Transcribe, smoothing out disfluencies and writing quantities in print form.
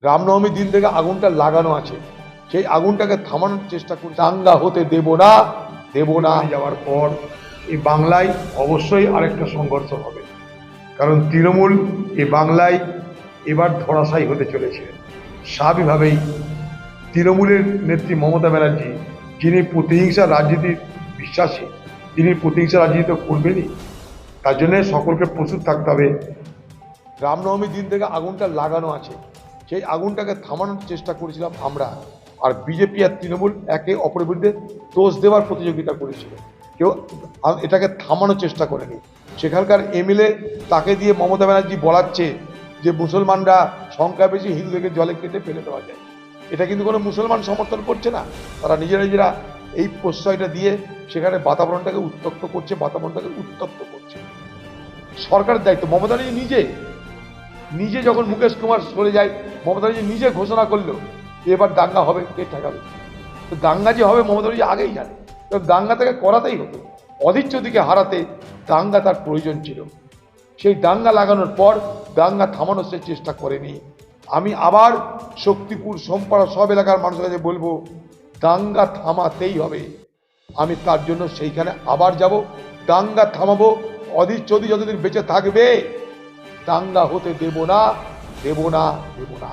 রামনবমীর দিন থেকে আগুনটা লাগানো আছে, সেই আগুনটাকে থামানোর চেষ্টা করছি। দাঙ্গা হতে দেব না, দেব না। যাওয়ার পর এই বাংলায় অবশ্যই আরেকটা সংঘর্ষ হবে, কারণ তৃণমূল এই বাংলায় এবার ধরাশায়ী হতে চলেছে। স্বাভাবিকভাবেই তৃণমূলের নেত্রী মমতা ব্যানার্জি, যিনি প্রতিহিংসা রাজনীতির বিশ্বাসী, তিনি প্রতিহিংসা রাজনীতি তো করবেনই। তার জন্য সকলকে প্রস্তুত থাকতে হবে। রামনবমীর দিন থেকে আগুনটা লাগানো আছে, সেই আগুনটাকে থামানোর চেষ্টা করেছিলাম আমরা। আর বিজেপি আর তৃণমূল একে অপরের বিরুদ্ধে দোষ দেওয়ার প্রতিযোগিতা করেছিল, কেউ এটাকে থামানোর চেষ্টা করেনি। সেখানকার এমএলএ তাকে দিয়ে মমতা ব্যানার্জি বলাচ্ছে যে মুসলমানরা সংখ্যা বেশি, হিন্দুদেরকে জলে কেটে ফেলে দেওয়া যায়। এটা কিন্তু কোনো মুসলমান সমর্থন করছে না, তারা নিজেরা এই প্রশ্রয়টা দিয়ে সেখানে বাতাবরণটাকে উত্তপ্ত করছে, বাতাবরণটাকে উত্তপ্ত করছে। সরকারের দায়িত্ব। মমতা ব্যানার্জি নিজে যখন মুকেশ কুমার সরে যায়, মমতা ব্যানার্জি নিজে ঘোষণা করলো এবার দাঙ্গা হবে, কে ঠেকাবে? তো দাঙ্গা যে হবে মমতা ব্যানার্জি আগেই জানে, তো দাঙ্গা তাকে করাতেই হতো। অধীর চৌধুরীকে হারাতে দাঙ্গা তার প্রয়োজন ছিল। সেই দাঙ্গা লাগানোর পর দাঙ্গা থামানোর সে চেষ্টা করেনি। আমি আবার শক্তিপুর, সোমপাড়া সব এলাকার মানুষের কাছে বলবো, দাঙ্গা থামাতেই হবে। আমি তার জন্য সেইখানে আবার যাব, দাঙ্গা থামাবো। অধীর চৌধুরী যতদিন বেঁচে থাকবে দাঙ্গা হতে দেব না, দেব না, দেব না।